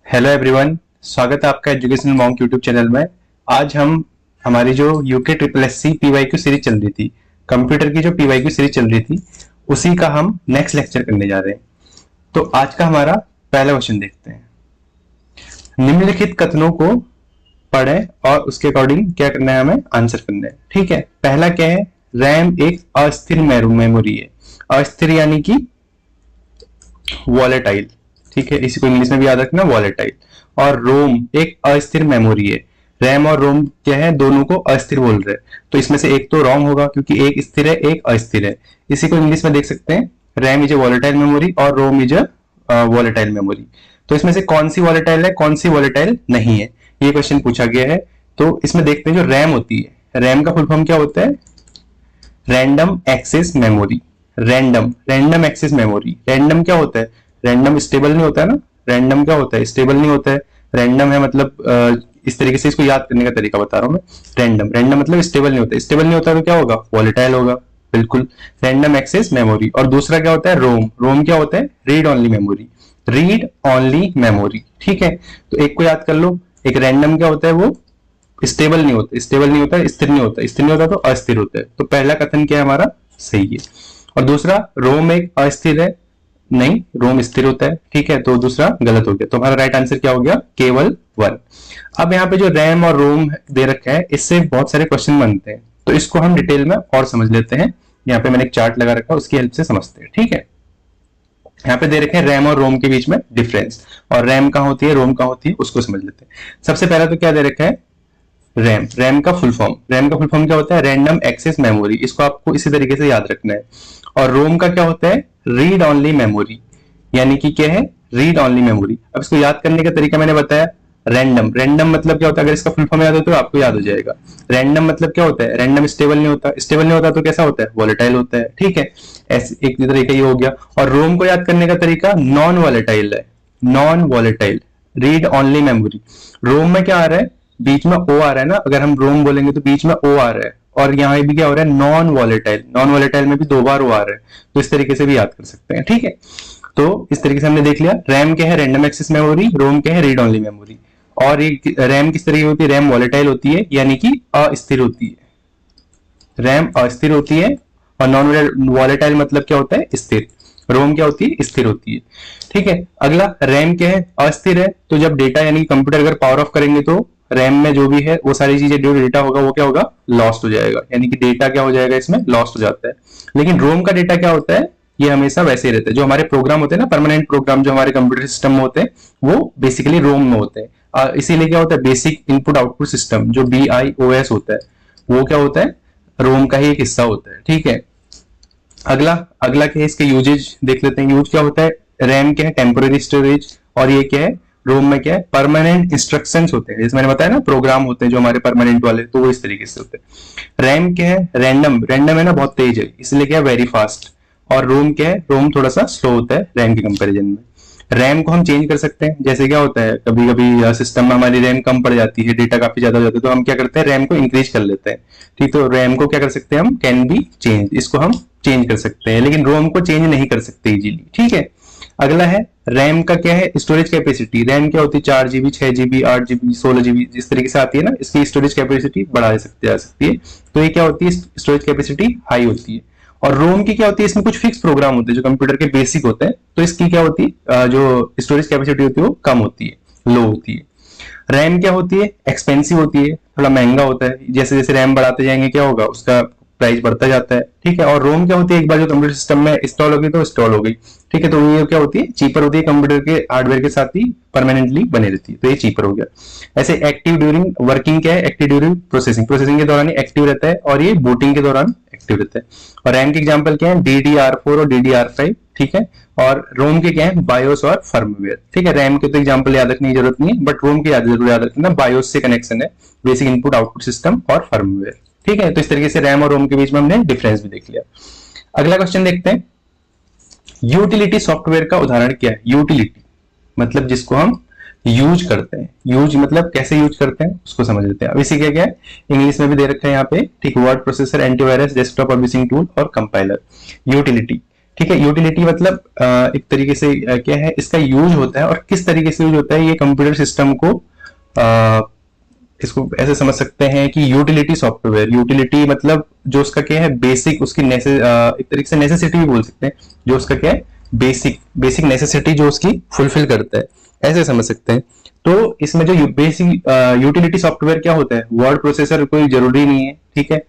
Hello everyone, स्वागत है आपका एजुकेशनल मॉन्क यूट्यूब चैनल में। आज हम हमारी जो UK triple S C PYQ series चल रही थी, कंप्यूटर की जो पीवाईक्यू सीरीज चल रही थी, उसी का हम नेक्स्ट लेक्चर करने जा रहे हैं। तो आज का हमारा पहला क्वेश्चन देखते हैं। निम्नलिखित कथनों को पढ़ें और उसके अकॉर्डिंग क्या करना है, हमें आंसर करना है। ठीक है, पहला क्या है, रैम एक अस्थिर मेमोरी है। अस्थिर यानी कि वॉलेटाइल। ठीक है, इसी को इंग्लिश में भी याद रखना, वॉलेटाइल। और रोम एक अस्थिर मेमोरी है। रैम और रोम क्या है, दोनों को अस्थिर बोल रहे हैं, तो इसमें से एक तो रॉन्ग होगा क्योंकि एक स्थिर है एक अस्थिर है। इसी को इंग्लिश में देख सकते हैं, RAM is a volatile memory और रोम इज अ वॉलेटाइल मेमोरी। तो इसमें से कौन सी वॉलेटाइल है, कौन सी वॉलेटाइल नहीं है, ये क्वेश्चन पूछा गया है। तो इसमें देखते हैं, जो रैम होती है, रैम का फुल फॉर्म क्या होता है, random access memory. Random access memory. Random क्या होता है, रैंडम स्टेबल नहीं होता है ना, रैंडम क्या होता है, स्टेबल नहीं होता है। रैंडम है मतलब इस तरीके से इसको याद करने का तरीका बता रहा हूं मैं। रैंडम मतलब स्टेबल नहीं होता, स्टेबल नहीं होता तो क्या होगा, वॉलेटाइल होगा, बिल्कुल। Random access memory. और दूसरा क्या होता है, रोम क्या होता है, read only memory. Read only memory. ठीक है, तो एक को याद कर लो, एक रैंडम क्या होता है, वो स्टेबल नहीं होता, स्थिर नहीं होता, स्थिर नहीं होता तो अस्थिर होता है। तो पहला कथन क्या है हमारा, सही है। और दूसरा, रोम एक अस्थिर है, नहीं, रोम स्थिर होता है। ठीक है, तो दूसरा गलत हो गया। तो हमारा राइट आंसर क्या हो गया, केवल 1। अब यहाँ पे जो रैम और रोम दे रखा है, इससे बहुत सारे क्वेश्चन बनते हैं, तो इसको हम डिटेल में और समझ लेते हैं। यहाँ पे मैंने एक चार्ट लगा रखा है, उसकी हेल्प से समझते हैं। ठीक है, यहाँ पे दे रखे हैं रैम और रोम के बीच में डिफरेंस, और रैम कहाँ होती है, रोम कहाँ होती है, उसको समझ लेते हैं। सबसे पहला तो क्या दे रखा है, रैम का फुल फॉर्म क्या होता है, रैंडम एक्सेस मेमोरी। इसको आपको इसी तरीके से याद रखना है। और रोम का क्या होता है, रीड ओनली मेमोरी, यानी कि क्या है, रीड ओनली मेमोरी। अब इसको याद करने का तरीका मैंने बताया, रैंडम मतलब क्या होता है, अगर इसका फुल फॉर्म याद हो तो आपको याद हो जाएगा। रैंडम मतलब क्या होता है, रैंडम स्टेबल नहीं होता तो कैसा होता है, वॉलेटाइल होता है। ठीक है, ऐसे एक तरीका ये हो गया। और रोम को याद करने का तरीका नॉन वॉलेटाइल है, non volatile, read only memory. ROM में क्या आ रहा है, बीच में ओ आ रहा है ना, अगर हम रोम बोलेंगे तो बीच में ओ आ रहा है। और यहाँ भी क्या हो रहा है, नॉन वॉलेटाइल में भी 2 बार ओ आ रहा है, तो इस तरीके से भी याद कर सकते हैं। ठीक है, तो इस तरीके से हमने देख लिया, रैम क्या है, रैंडम एक्सेस मेमोरी, रोम क्या है, रीड ओनली मेमोरी। और एक रैम किस तरीके होती है, रैम वॉलेटाइल होती है, यानी कि अस्थिर होती है। रैम अस्थिर होती है, और नॉन वॉलेटाइल मतलब क्या होता है, स्थिर। रोम क्या होती है, स्थिर होती है। ठीक है, अगला रैम क्या है, अस्थिर है, तो जब डेटा यानी कंप्यूटर अगर पावर ऑफ करेंगे तो रैम में जो भी है वो सारी चीजें, जो डेटा होगा वो क्या होगा, लॉस्ट हो जाएगा, यानी कि डेटा क्या हो जाएगा, इसमें लॉस्ट हो जाता है। लेकिन रोम का डेटा क्या होता है, ये हमेशा वैसे ही रहता है। जो हमारे प्रोग्राम होते हैं ना, परमानेंट प्रोग्राम जो हमारे कंप्यूटर सिस्टम में होते हैं, वो बेसिकली रोम में होते हैं। इसीलिए क्या होता है, बेसिक इनपुट आउटपुट सिस्टम जो BIOS होता है, वो क्या होता है, रोम का ही एक हिस्सा होता है। ठीक है, अगला अगला क्या है, इसके यूजेज देख लेते हैं। यूज क्या होता है, रैम क्या है, टेम्पोररी स्टोरेज, और ये क्या है, रोम में क्या है, परमानेंट इंस्ट्रक्शंस होते हैं। जैसे मैंने बताया ना, प्रोग्राम होते हैं जो हमारे परमानेंट वाले, तो वो इस तरीके से होते हैं। रैम क्या है, रैंडम है ना, बहुत तेज है, इसलिए क्या है, वेरी फास्ट। और रोम क्या है, रोम थोड़ा सा स्लो होता है रैम के कंपेरिजन में। रैम को हम चेंज कर सकते हैं, जैसे क्या होता है, कभी कभी सिस्टम में हमारी रैम कम पड़ जाती है, डेटा काफी ज्यादा हो जाता है, तो हम क्या करते हैं, रैम को इंक्रीज कर लेते हैं। ठीक, तो रैम को क्या कर सकते हैं हम, कैन बी चेंज, इसको हम चेंज कर सकते हैं, लेकिन रोम को चेंज नहीं कर सकते इजीली। ठीक है, अगला है रैम का क्या है, स्टोरेज कैपेसिटी। रैम क्या होती है, 4 GB, 6 GB, 8 GB, 16 GB, जिस तरीके से आती है ना, इसकी स्टोरेज कैपेसिटी बढ़ा जा सकती है। तो ये क्या होती है, स्टोरेज कैपेसिटी हाई होती है। और रोम की क्या होती है, इसमें कुछ फिक्स प्रोग्राम होते हैं जो कंप्यूटर के बेसिक होते हैं, तो इसकी क्या होती है, जो स्टोरेज कैपेसिटी होती है वो कम होती है, लो होती है। रैम क्या होती है, एक्सपेंसिव होती है, थोड़ा महंगा होता है। जैसे जैसे रैम बढ़ाते जाएंगे क्या होगा, उसका प्राइस बढ़ता जाता है। ठीक है, और रोम क्या होती है, एक बार जो कंप्यूटर सिस्टम में इंस्टॉल होगी तो इंस्टॉल हो गई। ठीक है, तो ये क्या होती है, चीपर होती है, कंप्यूटर के हार्डवेयर के साथ ही परमानेंटली बने रहती है, तो ये चीपर हो गया। ऐसे एक्टिव ड्यूरिंग वर्किंग क्या है, एक्टिव ड्यूरिंग प्रोसेसिंग के दौरान एक्टिव रहता है, और ये बूटिंग के दौरान एक्टिव रहता है। और रैम के एग्जाम्पल क्या है, DDR4 और DDR5। ठीक है, और रोम के क्या है, बायोस और फर्मवेयर। ठीक है, रैम के तो एग्जाम्पल याद रखने की जरूरत नहीं है, बट रोम के जरूर याद रखना, बायोस से कनेक्शन है, बेसिक इनपुट आउटपुट सिस्टम और फर्मवेयर। ठीक है, तो इस तरीके से रैम और रोम के बीच में हमने डिफरेंस भी देख लिया। अगला क्वेश्चन देखते हैं, यूटिलिटी सॉफ्टवेयर का उदाहरण क्या है। यूटिलिटी मतलब जिसको हम यूज करते हैं, यूज मतलब कैसे यूज करते हैं उसको समझ लेते हैं। अब इसी क्या है, इंग्लिश में भी दे रखा है यहाँ पे। ठीक, word processor, antivirus, desktop publishing tool और कंपाइलर, यूटिलिटी। ठीक है। यूटिलिटी मतलब एक तरीके से क्या है, इसका यूज होता है और किस तरीके से यूज होता है, ये कंप्यूटर सिस्टम को इसको ऐसे समझ सकते हैं कि यूटिलिटी सॉफ्टवेयर, यूटिलिटी मतलब जो उसका क्या है बेसिक, उसकी एक तरीके से नेसेसिटी भी बोल सकते हैं, जो उसका क्या है बेसिक बेसिक नेसेसिटी जो उसकी फुलफिल करता है, ऐसे समझ सकते हैं। तो इसमें जो बेसिक यूटिलिटी सॉफ्टवेयर क्या होता है, वर्ड प्रोसेसर कोई जरूरी नहीं है, ठीक है,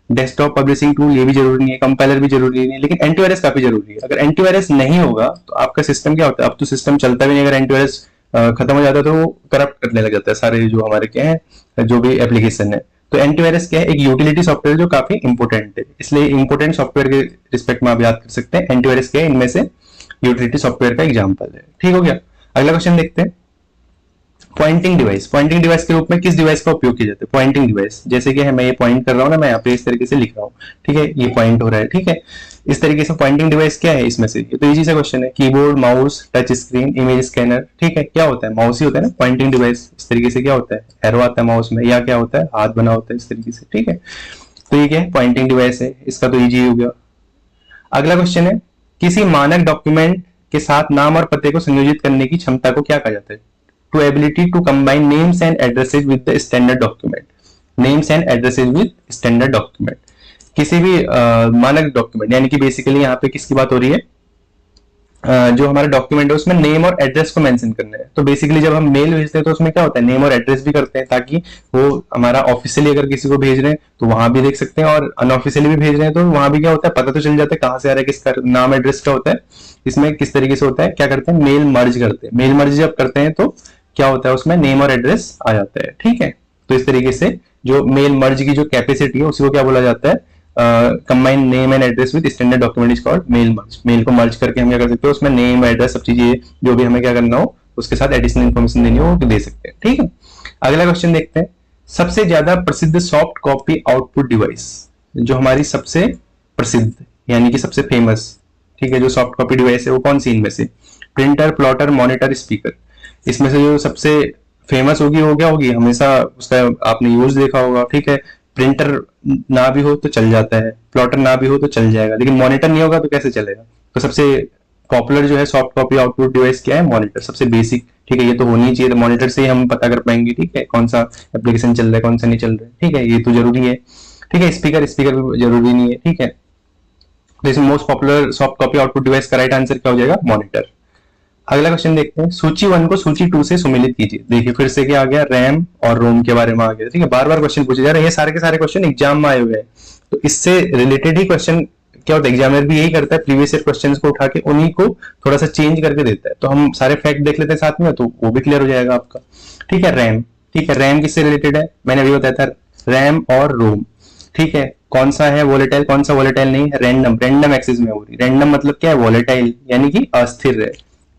डेस्कटॉप पब्लिशिंग टूल ये भी जरूरी नहीं है, कंपाइलर भी जरूरी नहीं है, लेकिन एंटीवायरस काफी जरूरी है। अगर एंटीवायरस नहीं होगा तो आपका सिस्टम क्या होता है, अब तो सिस्टम चलता भी नहीं, अगर एंटीवायरस खत्म हो जाता है तो वो करप्ट करने लग जाता है सारे जो हमारे क्या है जो भी एप्लीकेशन है। तो एंटीवायरस क्या है, एक यूटिलिटी सॉफ्टवेयर जो काफी इंपोर्टेंट है, इसलिए इंपोर्टेंट सॉफ्टवेयर के रिस्पेक्ट में आप याद कर सकते हैं एंटीवायरस क्या है, इनमें से यूटिलिटी सॉफ्टवेयर का एग्जाम्पल है। ठीक हो गया। अगला क्वेश्चन देखते हैं, पॉइंटिंग डिवाइस। पॉइंटिंग डिवाइस के रूप में किस डिवाइस का उपयोग किया जाता है, पॉइंटिंग डिवाइस, जैसे कि मैं ये पॉइंट कर रहा हूँ ना, मैं यहाँ पे इस तरीके से लिख रहा हूँ, ठीक है, ये पॉइंट हो रहा है, ठीक है, इस तरीके से पॉइंटिंग डिवाइस क्या है इसमें से, ये तो इजी सा क्वेश्चन है, keyboard, mouse, touch screen, image scanner, ठीक है, क्या होता है, माउस ही होता है ना पॉइंटिंग डिवाइस। इस तरीके से क्या होता है, एरो आता है माउस में, या क्या होता है, हाथ बना होता है इस तरीके से, ठीक है। तो ये क्या है, पॉइंटिंग डिवाइस है, इसका तो इजी हो गया। अगला क्वेश्चन है, किसी मानक डॉक्यूमेंट के साथ नाम और पते को संयोजित करने की क्षमता को क्या कहा जाता है, to ability to combine names and addresses with the standard document, names and addresses with standard document। किसी भी मानक डॉक्यूमेंट, यानी कि बेसिकली यहाँ पे किसकी बात हो रही है, जो हमारा डॉक्यूमेंट है उसमें नेम और एड्रेस को मेंशन करना है। तो बेसिकली जब हम मेल भेजते हैं तो उसमें क्या होता है, नेम और एड्रेस भी करते हैं, ताकि वो हमारा ऑफिशियली अगर किसी को भेज रहे हैं तो वहां भी देख सकते हैं, और अनऑफिशियली भी भेज रहे हैं तो वहां भी क्या होता है, पता तो चल जाता है कहाँ से आ रहा है, किसका नाम एड्रेस क्या होता है। इसमें किस तरीके से होता है, क्या करते हैं, मेल मर्ज करते हैं। मेल मर्ज जब करते हैं तो क्या होता है, उसमें नेम और एड्रेस आ जाता है, ठीक है। तो इस तरीके से जो मेल मर्ज की जो कैपेसिटी है उसी को क्या बोला जाता है, combine name and address with standard document is called mail merge. Mail को मर्ज करके हम क्या कर सकते हैं, उसमें नेम एड्रेस सब चीजें जो भी हमें क्या करना हो उसके साथ एडिशनल इन्फॉर्मेशन देनी हो वो दे सकते हैं, ठीक है। अगला क्वेश्चन देखते हैं, सबसे ज्यादा प्रसिद्ध सॉफ्ट कॉपी आउटपुट डिवाइस, जो हमारी सबसे प्रसिद्ध यानी कि सबसे फेमस, ठीक है, जो सॉफ्ट कॉपी डिवाइस है वो कौन सी इनमें से, प्रिंटर, प्लॉटर, मॉनिटर, स्पीकर। इसमें से जो सबसे फेमस होगी वो क्या होगी, हमेशा उसका आपने यूज देखा होगा, ठीक है। प्रिंटर ना भी हो तो चल जाता है, प्लॉटर ना भी हो तो चल जाएगा, लेकिन मॉनिटर नहीं होगा तो कैसे चलेगा। तो सबसे पॉपुलर जो है सॉफ्ट कॉपी आउटपुट डिवाइस क्या है, मॉनिटर, सबसे बेसिक, ठीक है, ये तो होनी चाहिए, तो मॉनिटर से ही हम पता कर पाएंगे, ठीक है, कौन सा एप्लीकेशन चल रहा है कौन सा नहीं चल रहा है, ठीक है, ये तो जरूरी है, ठीक है। स्पीकर, स्पीकर भी जरूरी नहीं है, ठीक है। तो इसमें most popular soft copy output device का राइट आंसर क्या हो जाएगा, मॉनिटर। अगला क्वेश्चन देखते हैं, सूची 1 को सूची 2 से सुमेलित कीजिए। देखिए फिर से क्या आ गया, रैम और रोम के बारे में आ गया, ठीक है, बार बार क्वेश्चन पूछे जा रहे हैं, ये सारे के सारे क्वेश्चन एग्जाम में आए हुए हैं, तो इससे रिलेटेड ही क्वेश्चन क्या होता है, एग्जामिनर भी यही करता है, प्रीवियस ईयर क्वेश्चंस को उठा के उन्हीं को थोड़ा सा चेंज करके देता है। तो हम सारे फैक्ट देख लेते हैं साथ में, तो वो भी क्लियर हो जाएगा आपका, ठीक है। रैम, ठीक है, रैम किससे रिलेटेड है, मैंने अभी बताया था, रैम और रोम, ठीक है। कौन सा है वोलेटाइल, कौन सा वोलेटाइल नहीं है, random, random access memory. Random मतलब क्या है, वोलेटाइल यानी कि अस्थिर है,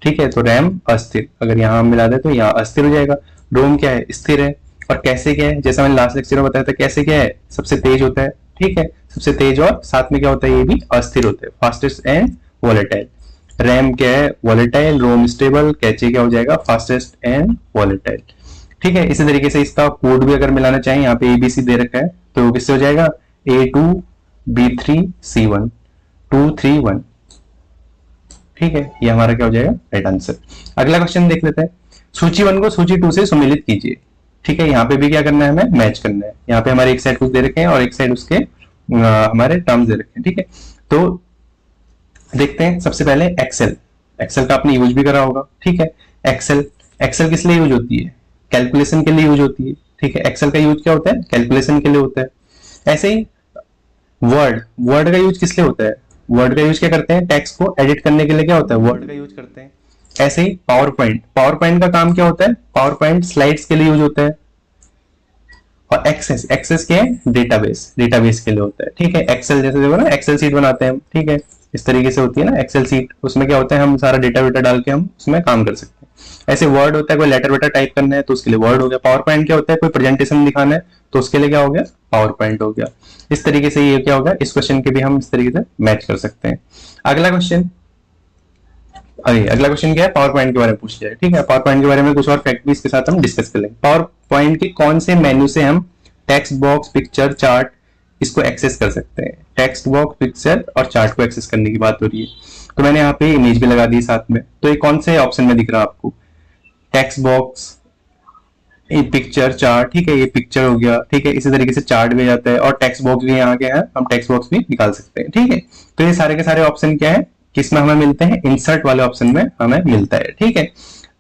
ठीक है, तो रैम अस्थिर, अगर यहाँ हम मिला दे तो यहाँ अस्थिर हो जाएगा। रोम क्या है, स्थिर है। और कैसे क्या है, जैसा मैंने लास्ट लेक्चर में बताया था, कैसे क्या है, सबसे तेज होता है, ठीक है, सबसे तेज, और साथ में क्या होता है, ये भी अस्थिर होता है, फास्टेस्ट एंड वोलेटाइल। रैम क्या है, वोलेटाइल, रोम स्टेबल, कैचे क्या हो जाएगा, फास्टेस्ट एंड वोलेटाइल, ठीक है। इसी तरीके से इसका कोड भी अगर मिलाना चाहें, यहाँ पे एबीसी दे रखा है, तो किससे हो जाएगा, A2 B3 C1 231, ठीक है, ये हमारा क्या हो जाएगा, राइट आंसर। अगला क्वेश्चन देख लेते हैं, सूची 1 को सूची 2 से सुमेलित कीजिए, ठीक है। यहाँ पे भी क्या करना है, हमें मैच करना है। यहाँ पे हमारे एक साइड कुछ दे रखे हैं और एक साइड उसके हमारे टर्म्स दे रखे हैं, ठीक है। तो देखते हैं, सबसे पहले एक्सेल, एक्सेल का आपने यूज भी करा होगा, ठीक है। एक्सेल, एक्सेल किस लिए यूज होती है, कैलकुलेशन के लिए यूज होती है, ठीक है। एक्सेल का यूज क्या होता है, कैलकुलेशन के लिए होता है। ऐसे ही वर्ड, वर्ड का यूज किस लिए होता है, वर्ड का यूज क्या करते हैं, टेक्स्ट को एडिट करने के लिए क्या होता है, वर्ड का यूज करते हैं। ऐसे ही पावर पॉइंट, पावर पॉइंट का काम क्या होता है, पावर पॉइंट स्लाइड्स के लिए यूज होता है। और एक्सेस, एक्सेस क्या है, डेटाबेस, डेटाबेस के लिए होता है, ठीक है। एक्सेल जैसे देखो ना, एक्सेल सीट बनाते हैं हम, ठीक है, इस तरीके से होती है ना एक्सेल सीट, उसमें क्या होता है, हम सारा डेटा वेटा डाल के हम उसमें काम कर सकते हैं। ऐसे वर्ड होता है, कोई लेटर वेटर टाइप करना है तो उसके लिए वर्ड हो गया। पावर पॉइंट क्या होता है, कोई प्रेजेंटेशन दिखाना है तो उसके लिए क्या हो गया, पावर पॉइंट हो गया। इस तरीके से ये क्या होगा, इस क्वेश्चन के भी हम इस तरीके से मैच कर सकते हैं। अगला क्वेश्चन, अगला क्वेश्चन क्या है, पावर पॉइंट के बारे में पूछ लिया है, ठीक है। पावर पॉइंट के बारे में कुछ और फैक्ट भी इसके साथ हम डिस्कस कर लेंगे। पावर पॉइंट के कौन से मेन्यू से हम टेक्स्ट बॉक्स, पिक्चर, चार्ट इसको एक्सेस कर सकते हैं। टेक्स्ट बॉक्स, पिक्चर और चार्ट को एक्सेस करने की बात हो रही है। तो मैंने यहाँ पे इमेज भी लगा दी साथ में। तो ये कौन से ऑप्शन में दिख रहा है आपको? टेक्स्ट बॉक्स, ये पिक्चर, चार्ट, ठीक है, ये पिक्चर हो गया, ठीक है। इसी तरीके से चार्ट भी जाता है और टेक्स्ट बॉक्स भी यहाँ के है, हम टेक्स्ट बॉक्स भी निकाल सकते हैं, ठीक है। तो ये सारे के सारे ऑप्शन क्या है, किसमें हमें मिलते हैं? इंसर्ट वाले ऑप्शन में हमें मिलता है, ठीक है।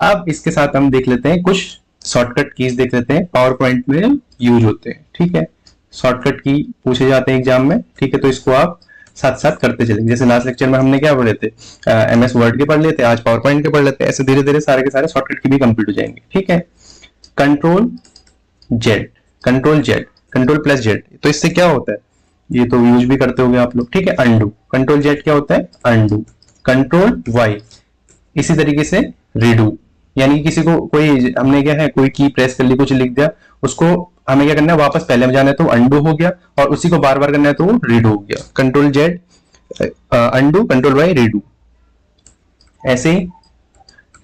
अब इसके साथ हम देख लेते हैं कुछ शॉर्टकट कीज देख लेते हैं, पावर पॉइंट में यूज होते हैं, ठीक है। शॉर्टकट की पूछे जाते हैं एग्जाम में, ठीक है। तो इसको आप साथ साथ करते चलेंगे। जैसे लास्ट लेक्चर में हमने क्या पढ़े थे, MS वर्ड के पढ़ लेते, आज पावर पॉइंट के पढ़ लेते हैं। ऐसे धीरे धीरे सारे के सारे शॉर्टकट की भी कंप्लीट हो जाएंगे, ठीक है। Control Z, control Z, control plus Z, तो इससे क्या होता है, ये तो यूज भी करते होंगे आप लोग, ठीक है। अंडू, कंट्रोल जेड क्या होता है? अंडू। कंट्रोल वाई, इसी तरीके से रीडू, यानी किसी को कोई हमने क्या है, कोई की प्रेस कर ली, कुछ लिख दिया, उसको हमें क्या करना है, वापस पहले में जाना है तो अंडू हो गया, और उसी को बार बार करना है तो रीडू हो गया। Control Z undo, control Y redo. ऐसे ही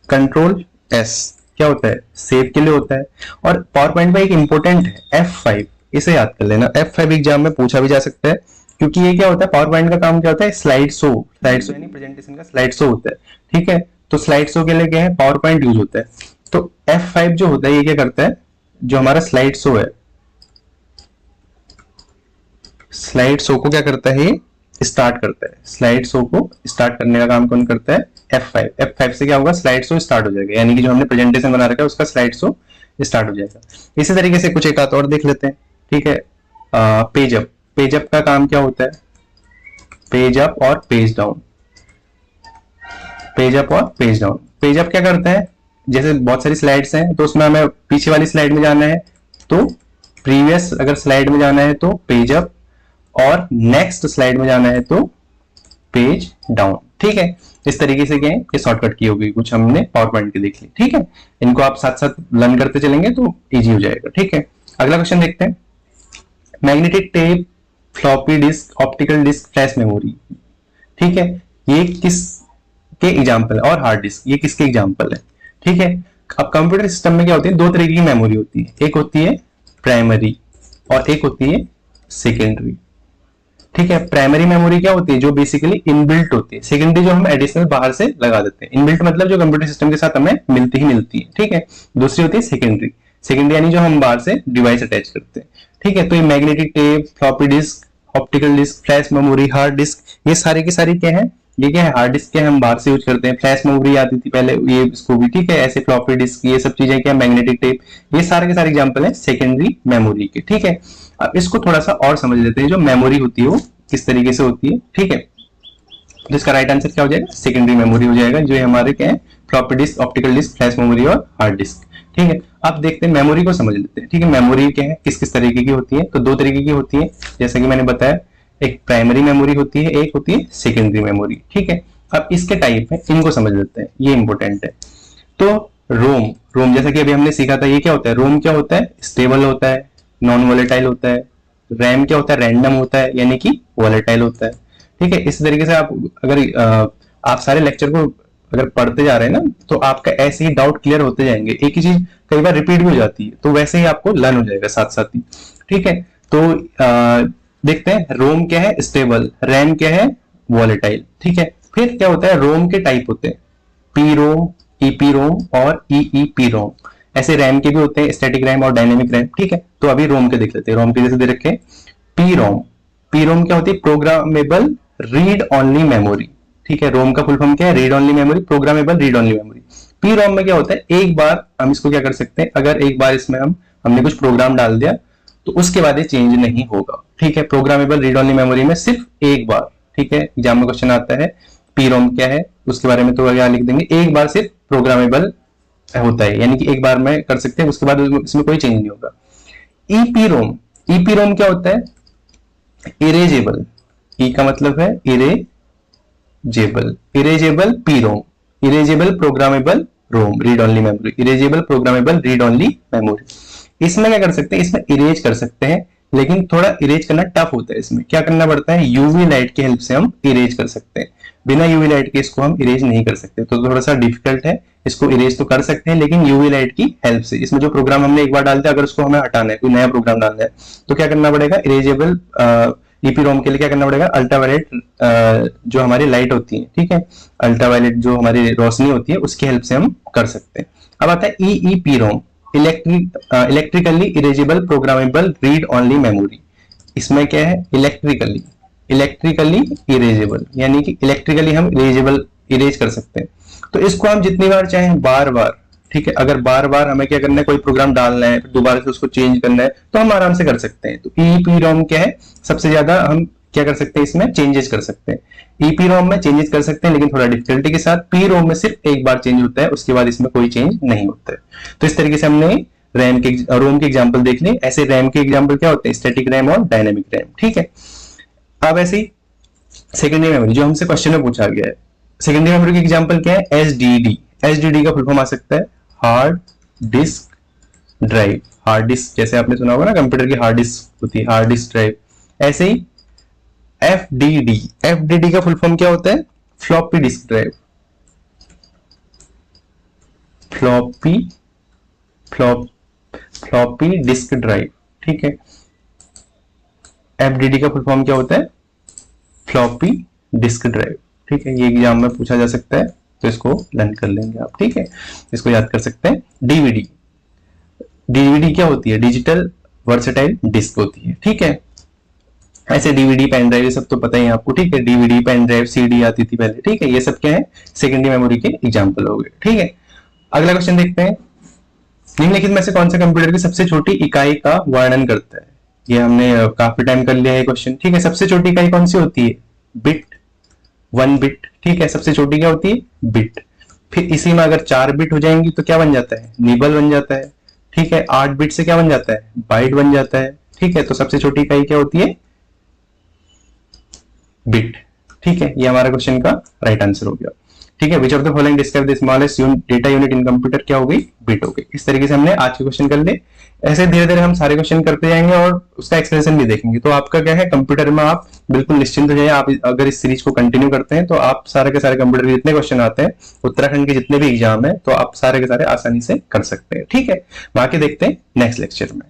कंट्रोल एस क्या होता है? सेव के लिए होता है। और पावर पॉइंट में एक इंपॉर्टेंट है F5, इसे याद कर लेना। F5 एग्जाम में पूछा भी जा सकता है, क्योंकि ये क्या होता है, पावर पॉइंट का काम क्या होता है? स्लाइड शो, स्लाइड शो यानी प्रेजेंटेशन का स्लाइड शो होता है, ठीक है। तो स्लाइड शो के लिए क्या है, पावर पॉइंट यूज होता है। तो F5 जो होता है ये क्या करता है, जो हमारा स्लाइड शो है, स्लाइड शो को क्या करता है, स्टार्ट करता है। स्लाइड शो को स्टार्ट करने का काम कौन करता है? F5। F5 से क्या होगा, स्लाइड शो स्टार्ट हो जाएगा, यानी कि जो हमने प्रेजेंटेशन बना रखा है उसका स्लाइड शो स्टार्ट हो जाएगा। इसी तरीके से कुछ एक आध और देख लेते हैं, ठीक है। पेज अप, पेज अप का काम क्या होता है? पेज अप और पेज डाउन, पेज अप और पेज डाउन। पेज अप क्या करता है, जैसे बहुत सारी स्लाइड्स हैं तो उसमें हमें पीछे वाली स्लाइड में जाना है तो प्रीवियस, अगर स्लाइड में जाना है तो पेज अप, और नेक्स्ट स्लाइड में जाना है तो पेज डाउन, ठीक है। इस तरीके से क्या है, ये शॉर्टकट की होगी, कुछ हमने पावर पॉइंट की देख ली, ठीक है। इनको आप साथ साथ लर्न करते चलेंगे तो इजी हो जाएगा, ठीक है। अगला क्वेश्चन देखते हैं। Magnetic tape, floppy disk, optical disk, flash memory, ठीक है। ये किस के एग्जाम्पल है? और हार्ड डिस्क, ये किसके एग्जाम्पल है, ठीक है। अब कंप्यूटर सिस्टम में क्या होती है, दो तरीके की मेमोरी होती है, एक होती है प्राइमरी और एक होती है सेकेंडरी, ठीक है। प्राइमरी मेमोरी क्या होती है, जो बेसिकली इनबिल्ट होती है। सेकेंडरी जो हम एडिशनल बाहर से लगा देते हैं। इनबिल्ट मतलब जो कंप्यूटर सिस्टम के साथ हमें मिलती ही मिलती है, ठीक है। दूसरी होती है सेकेंडरी, सेकेंडरी यानी जो हम बाहर से डिवाइस अटैच करते हैं, ठीक है। तो ये magnetic tape, floppy disk, optical disk, flash memory, hard disk, ये सारे की सारी क्या है, ये क्या है, हार्ड डिस्क क्या हम बाहर से यूज करते हैं। फ्लैश मेमोरी आती थी पहले, ये इसको भी, ठीक है। ऐसे फ्लॉपी डिस्क, ये सब चीजें क्या, मैग्नेटिक टेप, ये सारे के सारे एग्जांपल है सेकेंडरी मेमोरी के, ठीक है। अब इसको थोड़ा सा और समझ लेते हैं, जो मेमोरी होती है वो किस तरीके से होती है, ठीक है। तो इसका राइट आंसर क्या हो जाएगा, सेकेंडरी मेमोरी हो जाएगा, जो हमारे क्या है, floppy disk, optical disk, flash memory और हार्ड डिस्क, ठीक है। अब देखते हैं मेमोरी को समझ लेते हैं, ठीक है। मेमोरी क्या है, किस किस तरीके की होती है? तो दो तरीके की होती है, जैसा कि मैंने बताया, एक प्राइमरी मेमोरी होती है, एक होती है सेकेंडरी मेमोरी, ठीक है। अब इसके टाइप है, इनको समझ लेते हैं, ये इंपॉर्टेंट है। तो रोम, रोम जैसा कि अभी हमने सीखा था, ये क्या होता है, रोम क्या होता है, स्टेबल होता है, नॉन वोलेटाइल होता है। रैम क्या होता है, रैंडम होता है, यानी कि वोलेटाइल होता है, ठीक है। इस तरीके से आप अगर आप सारे लेक्चर को अगर पढ़ते जा रहे हैं ना, तो आपका ऐसे ही डाउट क्लियर होते जाएंगे। एक ही चीज कई बार रिपीट भी हो जाती है, तो वैसे ही आपको लर्न हो जाएगा साथ साथ ही, ठीक है। तो देखते हैं, रोम क्या है, स्टेबल, रैम क्या है, वॉलेटाइल, ठीक है। फिर क्या होता है, रोम के टाइप होते हैं, पी रोम, ईपी रोम और ईईपी रोम। ऐसे रैम के भी होते हैं, स्टैटिक रैम और डायनेमिक रैम, ठीक है। तो अभी रोम के देख लेते हैं। रोम के जैसे दे रखे पी रोम, पी रोम क्या होती है, प्रोग्रामेबल रीड ओनली मेमोरी, ठीक है। रोम का फुल फॉर्म क्या है, read only memory, programmable read only memory. P ROM में क्या होता है, एक बार हम इसको क्या कर सकते हैं, अगर एक बार इसमें हमने कुछ प्रोग्राम डाल दिया तो उसके बाद ये चेंज नहीं होगा, ठीक है। प्रोग्रामेबल रीड ओनली मेमोरी में सिर्फ एक बार, ठीक है। एग्जाम में क्वेश्चन आता है पी रोम क्या है, उसके बारे में तो क्या लिख देंगे, एक बार सिर्फ प्रोग्रामेबल होता है, यानी कि एक बार में कर सकते हैं, उसके बाद इसमें कोई चेंज नहीं होगा। ईपी रोम, ईपी रोम क्या होता है, इरेजेबल, ई का मतलब है erasable, erasable P ROM, erasable programmable रोम, read only memory, erasable programmable read only memory. इसमें क्या कर सकते हैं, इसमें इरेज कर सकते हैं, लेकिन थोड़ा इरेज करना टफ होता है। इसमें क्या करना पड़ता है, यूवी लाइट की हेल्प से हम इरेज कर सकते हैं, बिना यूवी लाइट के इसको हम इरेज नहीं कर सकते, तो थोड़ा सा डिफिकल्ट है। इसको इरेज तो कर सकते हैं, लेकिन यूवी लाइट की हेल्प से। इसमें जो प्रोग्राम हमने एक बार डाल दिया, अगर उसको हमें हटाना है, कोई नया प्रोग्राम डालना है, तो क्या करना पड़ेगा, इरेजेबल ईपीरोम के लिए क्या करना पड़ेगा, अल्ट्रावायलेट जो हमारी लाइट होती है, ठीक है, अल्ट्रावायलेट जो हमारी रोशनी होती है उसकी हेल्प से हम कर सकते हैं। अब आता है EEPROM, electrically erasable programmable read only memory. इसमें क्या है, इलेक्ट्रिकली इरेजेबल, यानी कि इलेक्ट्रिकली हम इरेज कर सकते हैं। तो इसको हम जितनी बार चाहें बार बार, ठीक है, अगर बार बार हमें क्या करना है, कोई प्रोग्राम डालना है फिर दोबारा से उसको चेंज करना है तो हम आराम से कर सकते हैं। तो ईईपीरोम क्या है, सबसे ज्यादा हम क्या कर सकते हैं, इसमें चेंजेस कर सकते हैं। ईपीरोम में चेंजेस कर सकते हैं लेकिन थोड़ा डिफिकल्टी के साथ। पीरोम में सिर्फ एक बार चेंज होता है, उसके बाद इसमें कोई चेंज नहीं होता है। तो इस तरीके से हमने रोम के एग्जाम्पल देख ली। ऐसे रैम के एग्जाम्पल क्या होते हैं, स्टैटिक रैम और डायनेमिक रैम, ठीक है। अब ऐसे ही सेकेंडरी मेमोरी जो हमसे क्वेश्चन में पूछा गया है, सेकेंडरी मेमोरी की एग्जांपल क्या है, एसडीडी। एसडीडी का फुल फॉर्म आ सकता है hard disk drive. Hard disk जैसे आपने सुना होगा ना, कंप्यूटर की हार्ड डिस्क होती है, हार्ड डिस्क ड्राइव। ऐसे ही एफडीडी, एफडीडी का फुल फॉर्म क्या होता है, floppy disk drive. Floppy disk drive, ठीक है। एफडीडी का फुल फॉर्म क्या होता है, फ्लॉपी डिस्क ड्राइव, ठीक है। ये एग्जाम में पूछा जा सकता है तो इसको लर्न कर लेंगे आप, ठीक है, इसको याद कर सकते हैं। डीवीडी, डीवीडी क्या होती है, डिजिटल वर्सेटाइल डिस्क होती है, ठीक है। ऐसे डीवीडी पेन ड्राइव ये सब तो पता ही है आपको, ठीक है, डीवीडी पेन ड्राइव सीडी आती थी पहले, ठीक है। ये सब क्या है, सेकेंडरी मेमोरी के एग्जाम्पल हो गए, ठीक है। अगला क्वेश्चन देखते हैं, निम्नलिखित में से कौन सा कंप्यूटर की सबसे छोटी इकाई का वर्णन करता है। ये हमने काफी टाइम कर लिया है क्वेश्चन, ठीक है। सबसे छोटी इकाई कौन सी होती है, बिट, 1 बिट, ठीक है। सबसे छोटी क्या होती है, बिट। फिर इसी में अगर 4 बिट हो जाएंगी तो क्या बन जाता है, निबल बन जाता है, ठीक है। 8 बिट से क्या बन जाता है, बाइट बन जाता है, ठीक है। तो सबसे छोटी इकाई क्या होती है, बिट, ठीक है। ये हमारा क्वेश्चन का राइट आंसर हो गया, ठीक है। Which of the following describe the smallest data unit in computer, क्या हो गई, बिट हो गई। इस तरीके से हमने आज के क्वेश्चन कर लिए। ऐसे धीरे धीरे हम सारे क्वेश्चन करते जाएंगे और उसका एक्सप्लेनेशन भी देखेंगे। तो आपका क्या है, कंप्यूटर में आप बिल्कुल निश्चिंत हो जाइए। आप अगर इस सीरीज को कंटिन्यू करते हैं तो आप सारे के सारे कंप्यूटर के जितने क्वेश्चन आते हैं, उत्तराखंड के जितने भी एग्जाम है, तो आप सारे के सारे आसानी से कर सकते हैं, ठीक है। बाकी देखते हैं नेक्स्ट लेक्चर में।